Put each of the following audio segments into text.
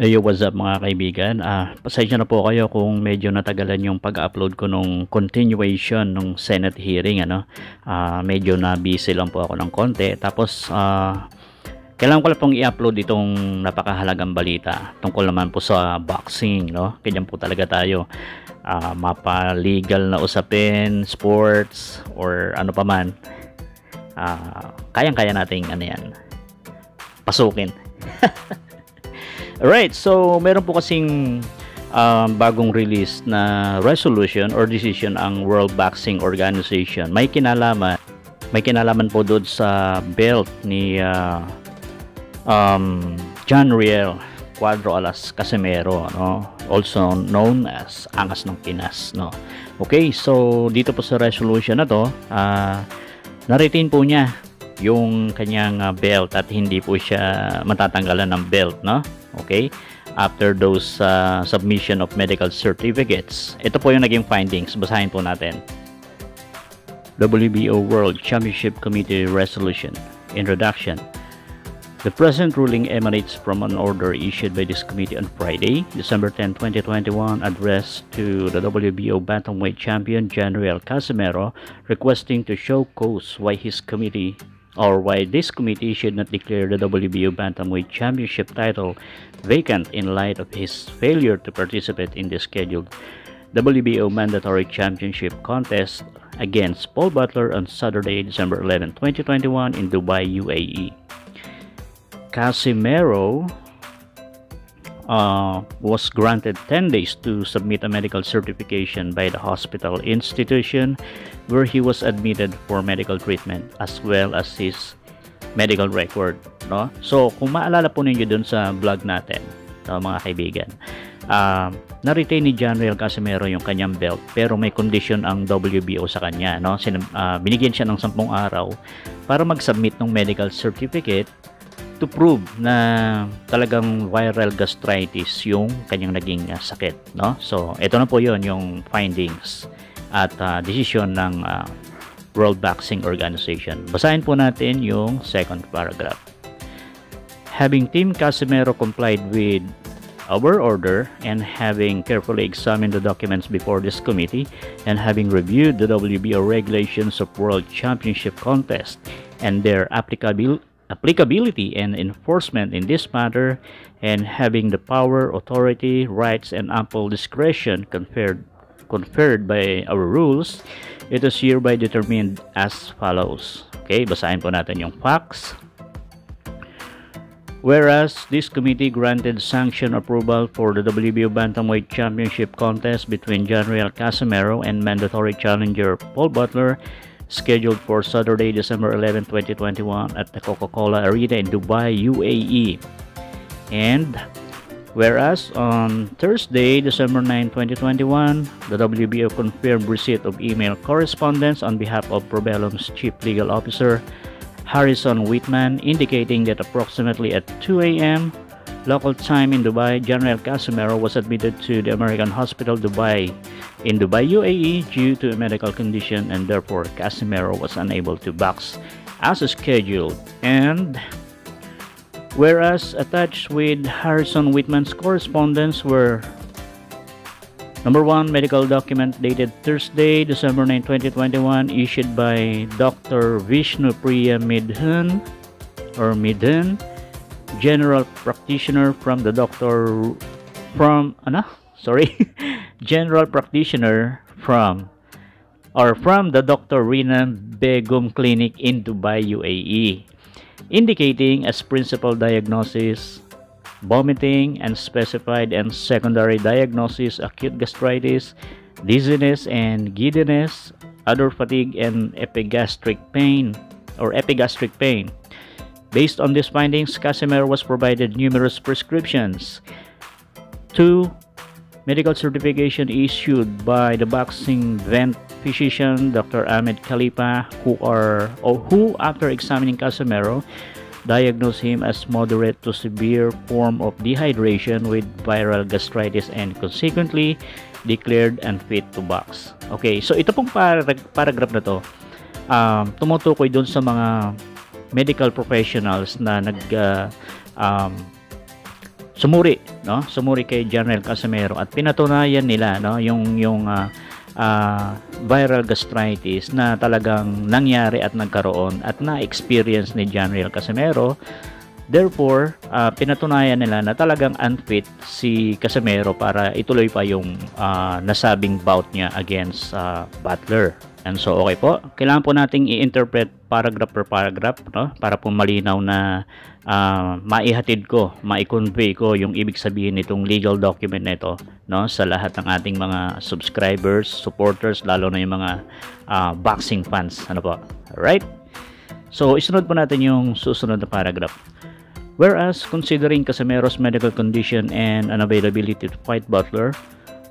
Hey, what's up mga kaibigan? Pasensya na po kayo kung medyo natagalan yung pag-upload ko nung continuation nung Senate hearing, ano. Medyo na busy lang po ako ng konti. Tapos kailangan ko lang pong i-upload itong napakahalagang balita tungkol naman po sa boxing, no? Ganyan po talaga tayo. Mapa-legal na usapin, sports, or ano pa man. Kayang-kaya nating ano yan, pasukin. Alright, so meron po kasing bagong release na resolution or decision ang World Boxing Organization. May kinalaman po doon sa belt ni John Riel Cuadro alas Casimero, no? Also known as Angas ng Pinas, no? Okay, so dito po sa resolution na to, na-retain po niya yung kanyang belt at hindi po siya matatanggalan ng belt, no? Okay, after those submission of medical certificates. Ito po yung naging findings. Basahin po natin. WBO World Championship Committee Resolution. Introduction. The present ruling emanates from an order issued by this committee on Friday, December 10, 2021, addressed to the WBO bantamweight champion General Casimero, requesting to show cause why this committee should not declare the WBO bantamweight championship title vacant in light of his failure to participate in the scheduled WBO mandatory championship contest against Paul Butler on Saturday, December 11, 2021 in Dubai, UAE. Casimero was granted 10 days to submit a medical certification by the hospital institution where he was admitted for medical treatment, as well as his medical record, no? So kung maalala po ninyo dun sa vlog natin, mga kaibigan, na-retain ni General Casimero yung kanyang belt, pero may condition ang WBO sa kanya, no? Binigyan siya ng 10 araw para mag-submit ng medical certificate to prove na talagang viral gastritis yung kanyang naging sakit, no? So ito na po yon yung findings at decision ng World Boxing Organization. Basahin po natin yung second paragraph. Having Team Casimero complied with our order and having carefully examined the documents before this committee and having reviewed the WBO regulations of World Championship contest and their applicability and enforcement in this matter, and having the power, authority, rights, and ample discretion conferred by our rules, it is hereby determined as follows. Okay, basahin po natin yung facts. Whereas this committee granted sanction approval for the WBO Bantamweight Championship contest between General Casimero and mandatory challenger Paul Butler, scheduled for Saturday, December 11, 2021 at the Coca-Cola Arena in Dubai, UAE. And whereas on Thursday, December 9, 2021, the WBO confirmed receipt of email correspondence on behalf of Probellum's Chief Legal Officer, Harrison Whitman, indicating that approximately at 2 a.m. local time in Dubai, General Casimero was admitted to the American Hospital Dubai in Dubai, UAE due to a medical condition, and therefore Casimero was unable to box as scheduled. And whereas attached with Harrison Whitman's correspondence were: number 1, medical document dated Thursday, December 9, 2021, issued by Dr. Vishnu Priya Midhan, General Practitioner from the General Practitioner from the Dr. Rina Begum Clinic in Dubai, UAE, indicating as principal diagnosis vomiting, and specified and secondary diagnosis acute gastritis, dizziness and giddiness, other fatigue, and epigastric pain. Based on these findings, Casimero was provided numerous prescriptions. 2. Medical certification issued by the boxing vent physician Dr. Ahmed Khalifa, who after examining Casimero, diagnosed him as moderate to severe form of dehydration with viral gastritis and consequently declared unfit to box. Okay, so ito pong paragraph na to, tumutukoy dun sa mga medical professionals na sumuri, no? Sumuri kay General Casimero at pinatunayan nila, no, viral gastritis na talagang nangyari at nagkaroon at na-experience ni General Casimero. Therefore, pinatunayan nila na talagang unfit si Casimero para ituloy pa yung nasabing bout niya against Butler. And so, okay po. Kailangan po nating i-interpret paragraph per paragraph, no? Para po malinaw na maihatid ko, mai-convey ko yung ibig sabihin nitong legal document na ito, no? Sa lahat ng ating mga subscribers, supporters, lalo na yung mga boxing fans. Ano po? Alright? So, isunod po natin yung susunod na paragraph. Whereas, considering Casimero's medical condition and unavailability to fight Butler,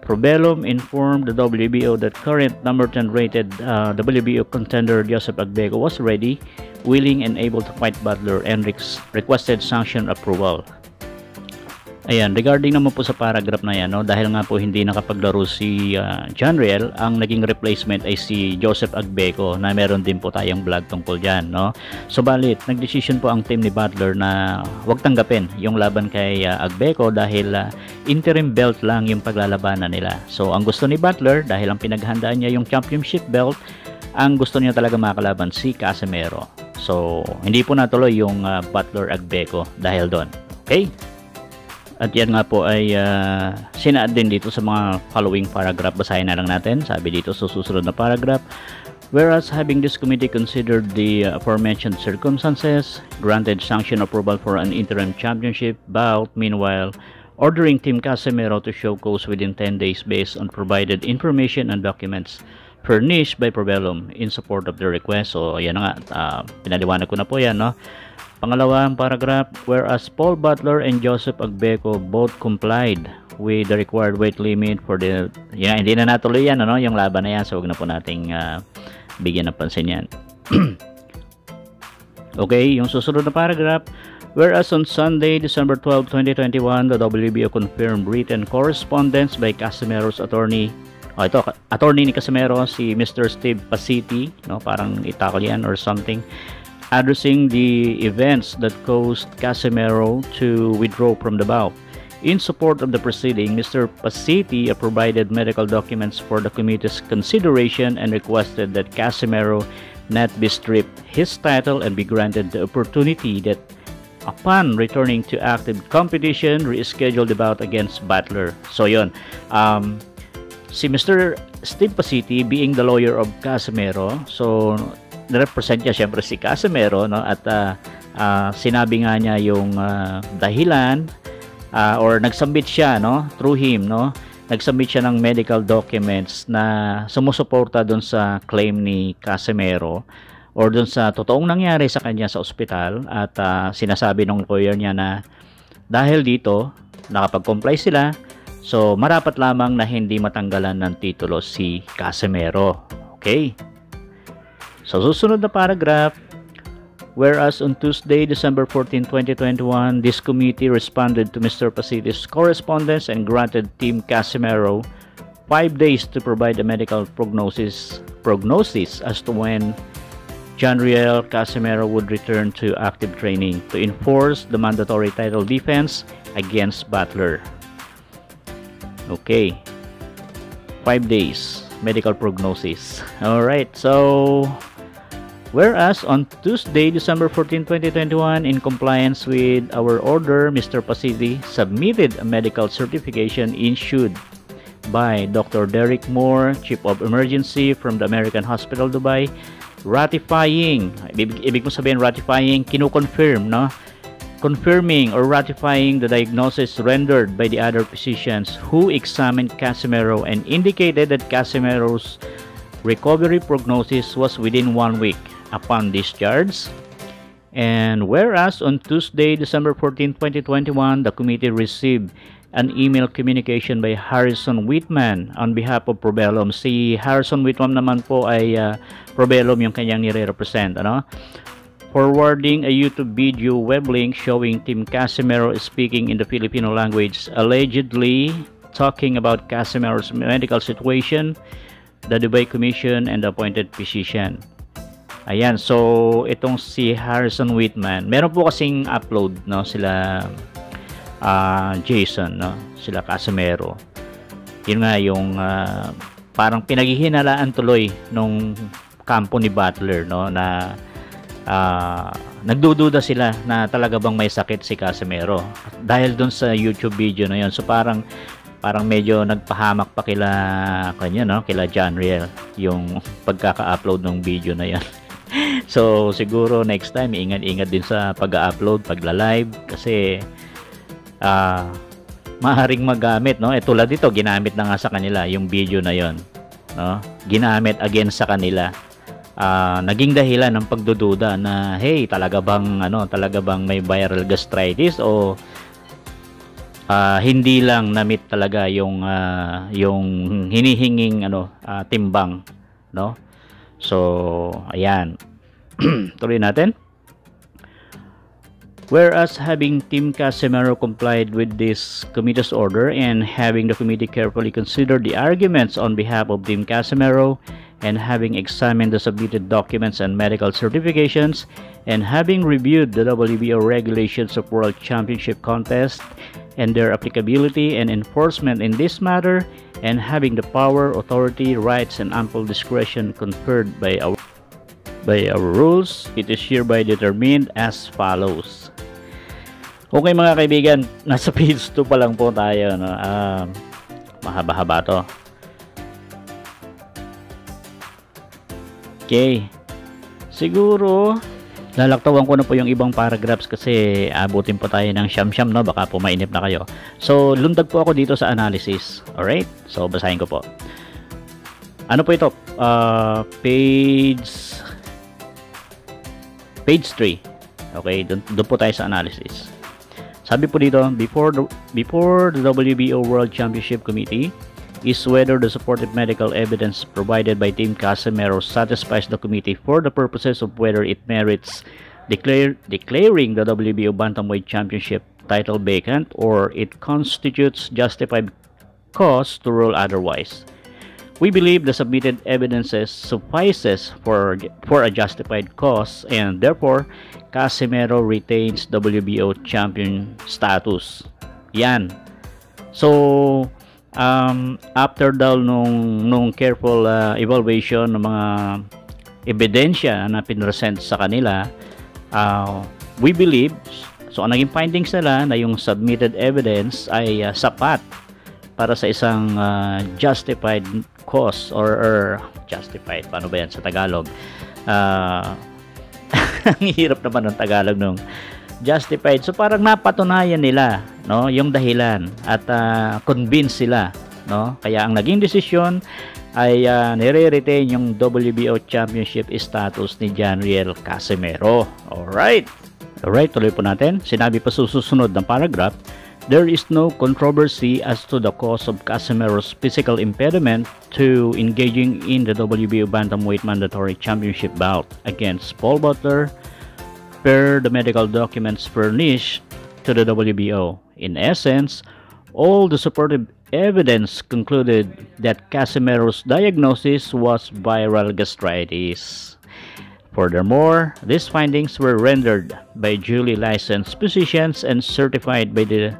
Probellum informed the WBO that current number 10 rated WBO contender Joseph Agbeco was ready, willing and able to fight Butler and requested sanction approval. Ayan, regarding naman po sa paragraph na yan, no, dahil nga po hindi nakapaglaro si Janriel, ang naging replacement ay si Joseph Agbeco na meron din po tayong vlog tungkol dyan. No? Subalit, nagdesisyon po ang team ni Butler na huwag tanggapin yung laban kay Agbeco dahil interim belt lang yung paglalabanan nila. So, ang gusto ni Butler, dahil ang pinaghandaan niya yung championship belt, ang gusto niya talaga makalaban si Casimero. So, hindi po natuloy yung Butler-Agbeco dahil doon. Okay? At yan nga po ay sinaad din dito sa mga following paragraph. Basahin na lang natin. Sabi dito sa susunod na paragraph, whereas having this committee considered the aforementioned circumstances, granted sanction approval for an interim championship bout, meanwhile ordering Team Casimero to show cause within 10 days based on provided information and documents furnished by Probellum in support of the request. So yan na nga, pinaliwanag ko na po yan, no? Pangalawang paragraph, whereas Paul Butler and Joseph Agbeco both complied with the required weight limit for the... Yan, hindi na natuloy yan, ano, yung laban na yan. So, huwag na po nating bigyan ng pansin yan. Okay, yung susunod na paragraph, whereas on Sunday, December 12, 2021, the WBO confirmed written correspondence by Casimero's attorney. Ito, attorney ni Casimero, si Mr. Steve Pasiti, no, parang Italian or something, addressing the events that caused Casimero to withdraw from the bout. In support of the proceeding, Mr. Pasiti provided medical documents for the committee's consideration and requested that Casimero not be stripped his title and be granted the opportunity that, upon returning to active competition, reschedule the bout against Butler. So yun, si Mr. Steve Pasiti being the lawyer of Casimero, so represent niya syempre si Casimero, no? At sinabi nga niya yung dahilan or nagsubmit siya, no, through him, no, nagsubmit siya ng medical documents na sumusuporta doon sa claim ni Casimero or doon sa totoong nangyari sa kanya sa ospital. At sinasabi ng lawyer niya na dahil dito nakapag-comply sila, so marapat lamang na hindi matanggalan ng titulo si Casimero. Okay? So, susunod na paragraph, whereas on Tuesday, December 14, 2021, this committee responded to Mr. Pasiti's correspondence and granted Team Casimero 5 days to provide a medical prognosis as to when Janriel Casimero would return to active training to enforce the mandatory title defense against Butler. Okay, 5 days medical prognosis. All right, so whereas on Tuesday, December 14, 2021, in compliance with our order, Mr. Pasiti submitted a medical certification issued by Dr. Derek Moore, Chief of Emergency from the American Hospital Dubai, ratifying, ibig mo sabihin ratifying, kinukonfirm, no? Confirming or ratifying the diagnosis rendered by the other physicians who examined Casimero and indicated that Casimero's recovery prognosis was within 1 week upon discharge. And whereas on Tuesday, December 14, 2021, the committee received an email communication by Harrison Whitman on behalf of Probellum. Si Harrison Whitman naman po ay Probellum yung kanyang nire-represent, ano? Forwarding a YouTube video web link showing Team Casimero speaking in the Filipino language, allegedly talking about Casimero's medical situation, the Dubai Commission, and the appointed physician. Ayan, so itong si Harrison Whitman, meron po kasing upload, no, sila Jason, no? Sila Casimero. Yun nga yung parang pinaghihinalaan tuloy nung kampo ni Butler, no, na nagdududa sila na talaga bang may sakit si Casimero dahil dun sa YouTube video na yun. So parang medyo nagpahamak pa kanya, no, kila John Riel yung pagkaka-upload ng video na yan. So siguro next time ingat-ingat din sa pag-upload, pagla-live, kasi maaaring magamit, no? Tulad dito, ginamit na nga sa kanila yung video na yon, no? Ginamit against sa kanila. Naging dahilan ng pagdududa na hey, talaga bang may viral gastritis o hindi lang na-meet talaga yung hinihinging timbang, no? So ayan. Tuloy natin. Whereas having Team Casimero complied with this committee's order and having the committee carefully consider the arguments on behalf of Team Casimero and having examined the submitted documents and medical certifications and having reviewed the WBO regulations of World Championship contest and their applicability and enforcement in this matter, and having the power, authority, rights, and ample discretion conferred by our rules, it is hereby determined as follows. Okay mga kaibigan, nasa page 2 pa lang po tayo, no? Mahaba-haba to. Okay. Siguro lalaktawan ko na po yung ibang paragraphs kasi abutin po tayo ng siyam-siyam, no? Baka po mainip na kayo. So lundag po ako dito sa analysis. Alright? So basahin ko po. Ano po ito? Page 3. Okay, doon po tayo sa analysis. Sabi po dito, before the WBO World Championship Committee is whether the supportive medical evidence provided by Team Casimero satisfies the committee for the purposes of whether it merits declaring the WBO Bantamweight Championship title vacant or it constitutes justified cause to rule otherwise. We believe the submitted evidences suffices for a justified cause, and therefore Casimero retains WBO champion status. Yan. So after daw nung careful evaluation ng mga ebidensya na pinresent sa kanila, we believe, so ang naging findings nila na yung submitted evidence ay sapat para sa isang justified cause or justified, paano ba yan sa Tagalog? Ang hirap naman ng Tagalog nung justified. So parang napatunayan nila, no, yung dahilan at convince sila, no? Kaya ang naging desisyon ay nire-retain yung WBO championship status ni Janriel Casimero. Alright, tuloy po natin. Sinabi pa susunod ng paragraph, there is no controversy as to the cause of Casimero's physical impediment to engaging in the WBO Bantamweight Mandatory Championship bout against Paul Butler per the medical documents furnished to the WBO. In essence, all the supportive evidence concluded that Casimero's diagnosis was viral gastritis. Furthermore, these findings were rendered by duly licensed physicians and certified by the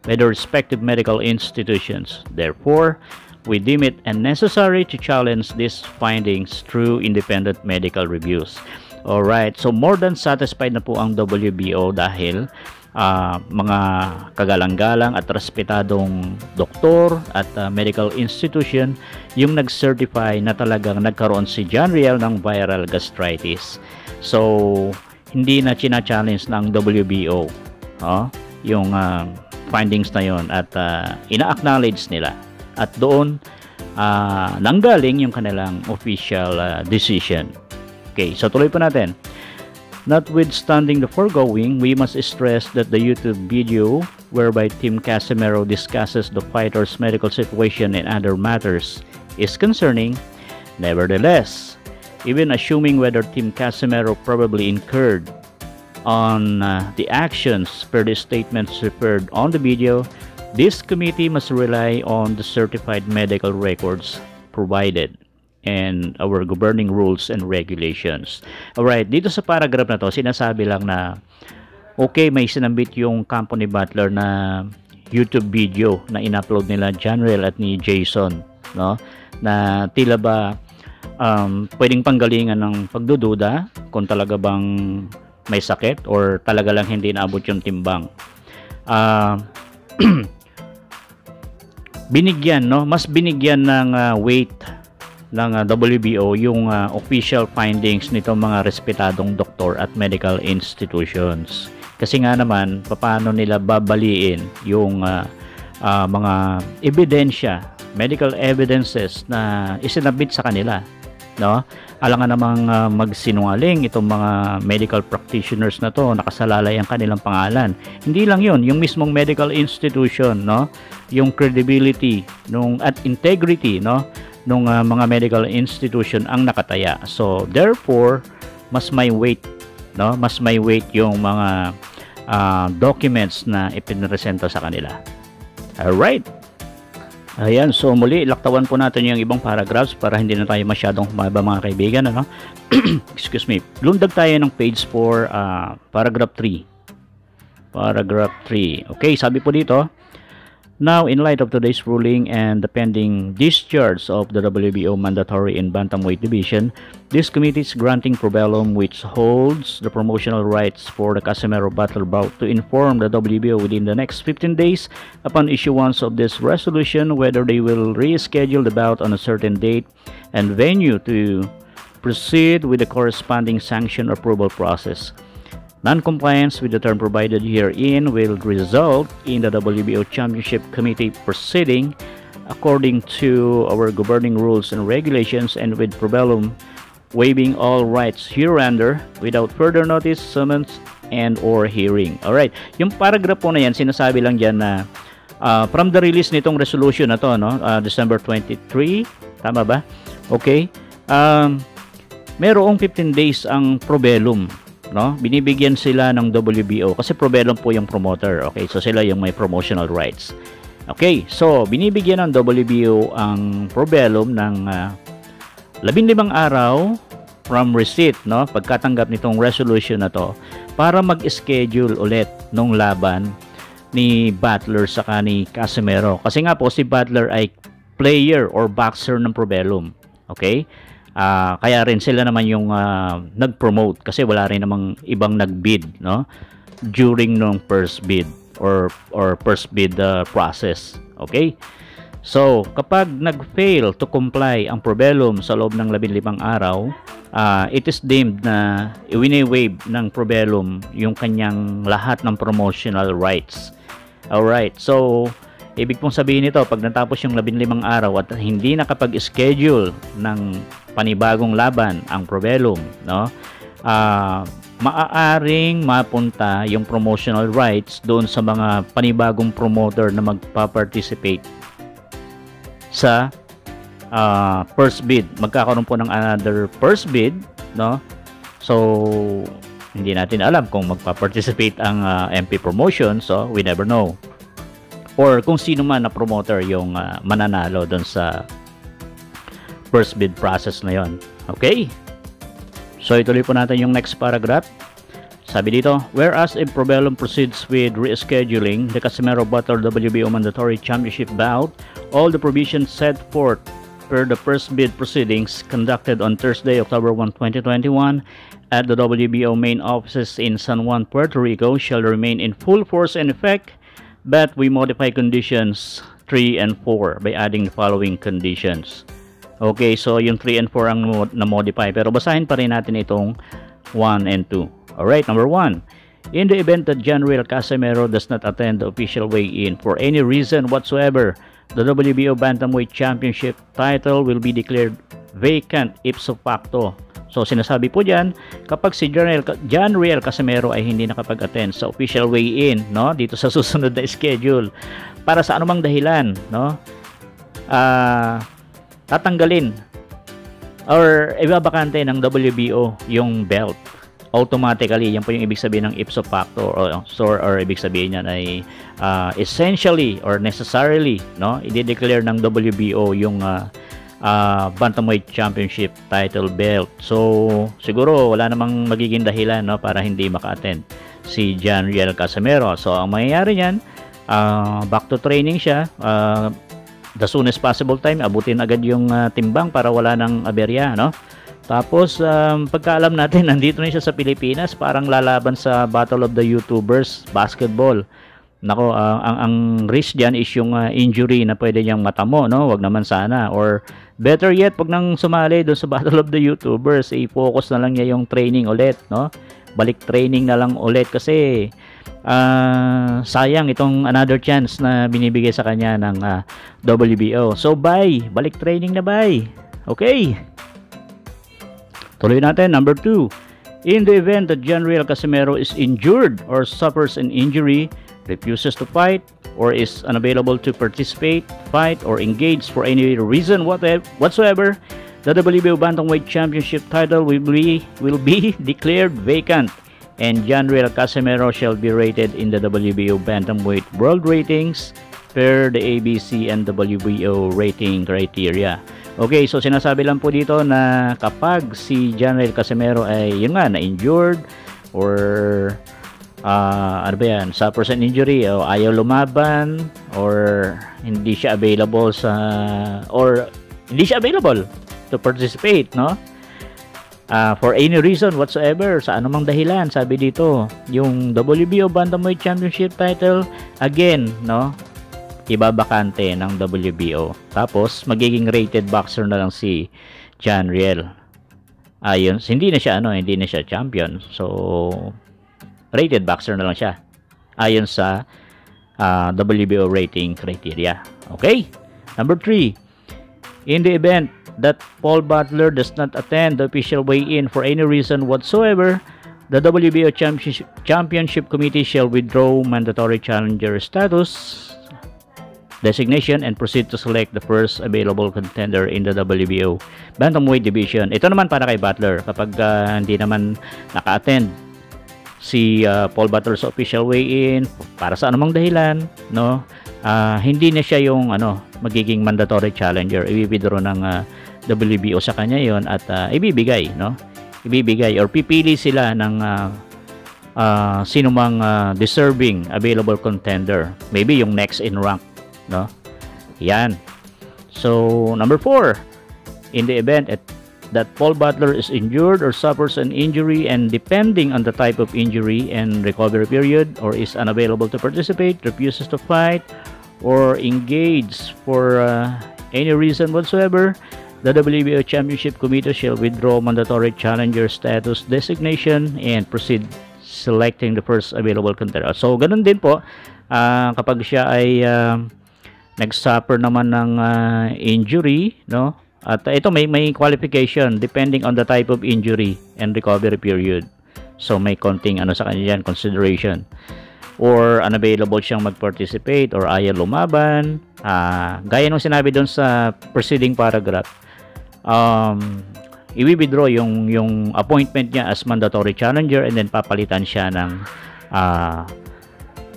respective medical institutions. Therefore, we deem it unnecessary to challenge these findings through independent medical reviews. Alright, so more than satisfied na po ang WBO dahil mga kagalang-galang at respetadong doktor at medical institution yung nag-certify na talagang nagkaroon si Janriel ng viral gastritis. So, hindi na china-challenge ng WBO yung findings na yon at ina-acknowledge nila at doon nanggaling yung kanilang official decision. Okay, so tuloy po natin. Notwithstanding the foregoing, we must stress that the YouTube video whereby Team Casimero discusses the fighter's medical situation and other matters is concerning. Nevertheless, even assuming whether Team Casimero probably incurred on the actions per the statements referred on the video, this committee must rely on the certified medical records provided and our governing rules and regulations. Alright, dito sa paragraph na to, sinasabi lang na Okay, may sinambit yung kampo ni Butler na YouTube video na in-upload nila Janriel at ni Jason, no? Na tila ba pwedeng panggalingan ng pagdududa kung talaga bang may sakit or talaga lang hindi naabot yung timbang. Mas binigyan ng weight ng WBO yung official findings nitong mga respetadong doktor at medical institutions. Kasi nga naman, paano nila babaliin yung mga ebidensya, medical evidences na isinabit sa kanila, no? Alangan namang magsinungaling itong mga medical practitioners na to, nakasalalay ang kanilang pangalan. Hindi lang yun, yung mismong medical institution, no? Yung credibility at integrity, no, nung mga medical institution ang nakataya. So therefore, mas may weight, no? Mas may weight yung mga documents na ipinresenta sa kanila. Alright. Ayan, so muli laktawan po natin yung ibang paragraphs para hindi na tayo masyadong humaba mga kaibigan, ano? Excuse me. Lundag tayo ng page 4, paragraph 3. Paragraph 3. Okay, sabi po dito, now, in light of today's ruling and the pending discharge of the WBO mandatory in bantamweight division, this committee is granting probellum, which holds the promotional rights for the Casimero battle bout, to inform the WBO within the next 15 days upon issuance of this resolution whether they will reschedule the bout on a certain date and venue to proceed with the corresponding sanction approval process. Non-compliance with the term provided herein will result in the WBO Championship Committee proceeding according to our governing rules and regulations, and with probellum waiving all rights hereunder without further notice, summons, and or hearing. Alright, yung paragraph po na yan, sinasabi lang dyan na from the release nitong resolution na to, no? December 23, tama ba? Okay, merong 15 days ang probellum, no? Binibigyan sila ng WBO kasi probellum po yung promoter. Okay, so sila yung may promotional rights. Okay, so binibigyan ng WBO ang probellum ng 15 araw from receipt, no? Pagkatanggap nitong resolution na to, para mag-schedule ulit nung laban ni Butler saka ni Casimero. Kasi nga po si Butler ay player or boxer ng probellum. Okay? Kaya rin sila naman yung nag-promote kasi wala rin namang ibang nag-bid, no, during nung first bid or first bid process. Okay, so kapag nag-fail to comply ang probellum sa loob ng 15 araw, it is deemed na i-waive ng probellum yung kanyang lahat ng promotional rights. Alright, so ibig pong sabihin nito, pag natapos yung 15 araw at hindi nakapag-schedule ng panibagong laban ang probellum, no, maaaring mapunta yung promotional rights doon sa mga panibagong promoter na magpa-participate sa first bid. Magkakaroon po ng another first bid, no? So hindi natin alam kung magpa-participate ang MP promotion, so we never know. Or kung sino man na promoter yung mananalo doon sa first bid process na yon. Okay? So ituloy po natin yung next paragraph. Sabi dito, whereas if probellum proceeds with rescheduling the Casimero Butler WBO mandatory championship bout, all the provisions set forth per the first bid proceedings conducted on Thursday, October 1, 2021 at the WBO main offices in San Juan, Puerto Rico shall remain in full force and effect, but we modify conditions 3 and 4 by adding the following conditions. Okay, so yung 3 and 4 ang na-modify, pero basahin pa rin natin itong 1 and 2. Alright, number 1. In the event that General Casimero does not attend the official weigh-in for any reason whatsoever, the WBO Bantamweight Championship title will be declared vacant ipso facto. So sinasabi po diyan, kapag si General Casimero ay hindi nakapag-attend sa official weigh-in, no, dito sa susunod na schedule, para sa anumang dahilan, no, tatanggalin or ibabakante ng WBO yung belt automatically. Yan po yung ibig sabihin ng ipso facto, or ibig sabihin niyan ay essentially or necessarily, no, i-declare ng WBO yung Bantamweight Championship title belt. So siguro wala namang magiging dahilan, no, para hindi maka-attend. si Janriel Casimero. So ang mangyayari niyan, back to training siya, the soonest possible time, abutin agad yung timbang para wala ng aberya, no? Tapos pagkaalam natin, nandito na siya sa Pilipinas, parang lalaban sa Battle of the YouTubers basketball. Nako, ang risk diyan is yung injury na pwede niyang matamo, no? Wag naman sana, or better yet, pag nang sumali doon sa Battle of the YouTubers, i-focus na lang niya yung training ulit, no? Balik training na lang ulit kasi sayang itong another chance na binibigay sa kanya ng WBO. So bye, balik training na, bye. Okay, tuloy natin. Number 2, in the event that Janriel Casimero is injured or suffers an injury, refuses to fight, or is unavailable to participate, fight, or engage for any reason whatsoever, the WBO Bantamweight Championship title will be declared vacant, and Janriel Casimero shall be rated in the WBO Bantamweight World Ratings per the ABC and WBO rating criteria. Okay, so sinasabi lang po dito na kapag si Janriel Casimero ay yun nga, na-injured or ano ba yan, suffers an injury o ayaw lumaban or hindi siya available to participate, no? For any reason whatsoever, sa anumang dahilan, sabi dito, yung WBO Bantamweight Championship title, again, no, ibabakante ng WBO. Tapos magiging rated boxer na lang si Janriel. Ayun, hindi na siya champion. So rated boxer na lang siya ayon sa WBO rating criteria. Okay? Number 3, in the event that Paul Butler does not attend the official weigh-in for any reason whatsoever, the WBO Championship Committee shall withdraw mandatory challenger status designation and proceed to select the first available contender in the WBO Bantamweight division. Ito naman para kay Butler, kapag hindi naman naka-attend si Paul Butler sa official weigh-in para sa anumang dahilan, no, hindi na siya yung magiging mandatory challenger. I-withdraw ng WBO sa kanya yon at ibibigay or pipili sila ng sino mang deserving available contender, maybe yung next in rank, no? Yan. So number 4, in the event that Paul Butler is injured or suffers an injury, and depending on the type of injury and recovery period, or is unavailable to participate, refuses to fight, or engage for any reason whatsoever, the WBO Championship Committee shall withdraw mandatory challenger status designation and proceed selecting the first available contender. So ganun din po kapag siya ay nag-suffer naman ng injury, no? At ito may qualification depending on the type of injury and recovery period. So may konting sa kanya yan, consideration. Or unavailable siyang mag-participate or ayaw lumaban. Gaya nung sinabi doon sa preceding paragraph, i-withdraw yung appointment niya as mandatory challenger and then papalitan siya ng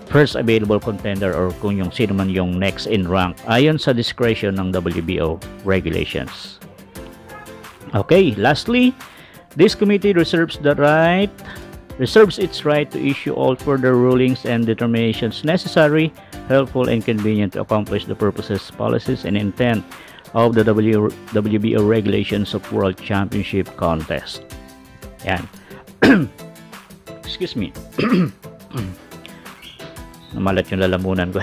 first available contender or kung yung sino man yung next in rank ayon sa discretion ng WBO regulations. Okay, lastly, this committee reserves its right to issue all further rulings and determinations necessary, helpful, and convenient to accomplish the purposes, policies, and intent of the WBO regulations of World Championship Contest. Yan. Excuse me. Namalat yung lalamunan ko.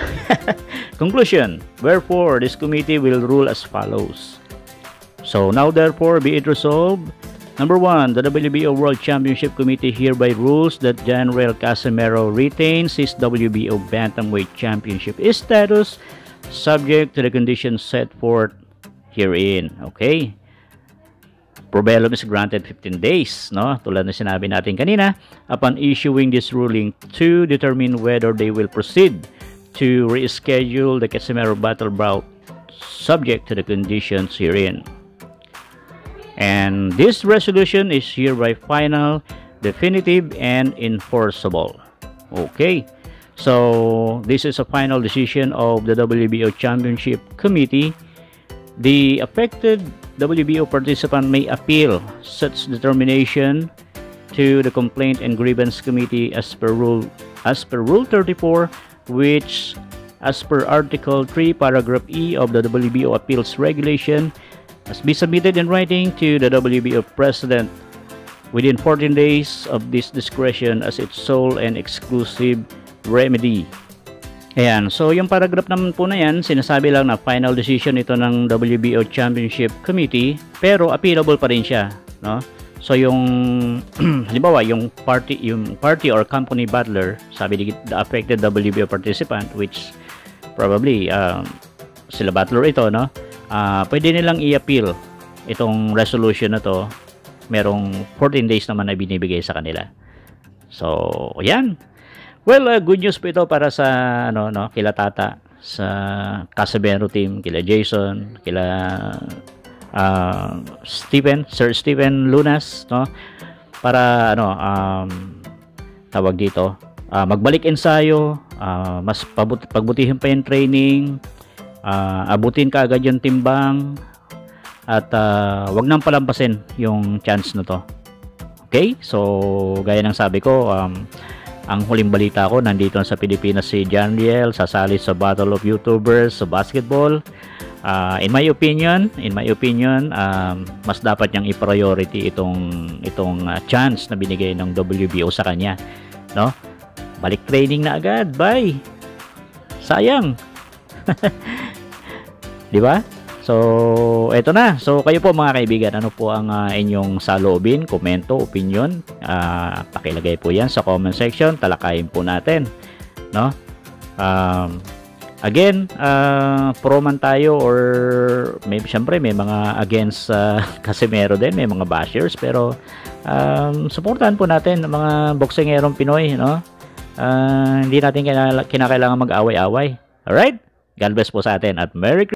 Conclusion. Wherefore, this committee will rule as follows. So, now therefore, be it resolved. Number 1, the WBO World Championship Committee hereby rules that Janriel Casimero retains his WBO Bantamweight Championship status subject to the conditions set forth herein. Okay? Probellum is granted 15 days, no? Tulad na sinabi natin kanina, upon issuing this ruling to determine whether they will proceed to reschedule the Casimero battle bout subject to the conditions herein. And this resolution is hereby final, definitive, and enforceable. Okay, so this is a final decision of the WBO Championship Committee. The affected WBO participant may appeal such determination to the Complaint and Grievance Committee as per Rule 34, which as per Article 3, Paragraph E of the WBO Appeals Regulation, must be submitted in writing to the WBO President within 14 days of this discretion as its sole and exclusive remedy. Ayan, so yung paragraph naman po na yan, sinasabi lang na final decision ito ng WBO Championship Committee, pero appealable pa rin siya, no? So yung halimbawa yung party or company battler, sabi ni the affected WBO participant, which probably sila battler ito, no? Pwede nilang i-appeal itong resolution na to. Merong 14 days naman na binibigay sa kanila. So, ayan. Well, good news po ito para sa kila Tata, sa Casimero team, kila Jason, kila Sir Steven Lunas, no? Para tawag dito, magbalik ensayo, mas pagbutihin pa yung training, abutin ka agad yung timbang, at wag nang palampasin yung chance na to. Okay? So, gaya ng sabi ko, ang huling balita ko, nandito sa Pilipinas si Janriel, sasali sa Battle of YouTubers sa basketball. In my opinion, mas dapat niyang i-priority itong chance na binigay ng WBO sa kanya, no? Balik training na agad, bye. Sayang. 'Di ba? So, eto na. So, kayo po mga kaibigan, ano po ang inyong saloobin, komento, opinion? Pakilagay po yan sa comment section. Talakayin po natin, no? Again, pro man tayo or syempre may mga against Casimero din, may mga bashers, pero suportahan po natin ang mga boksingerong Pinoy, no? Hindi natin kinakailangan mag-away-away. Alright? God bless po sa atin at Merry Christmas!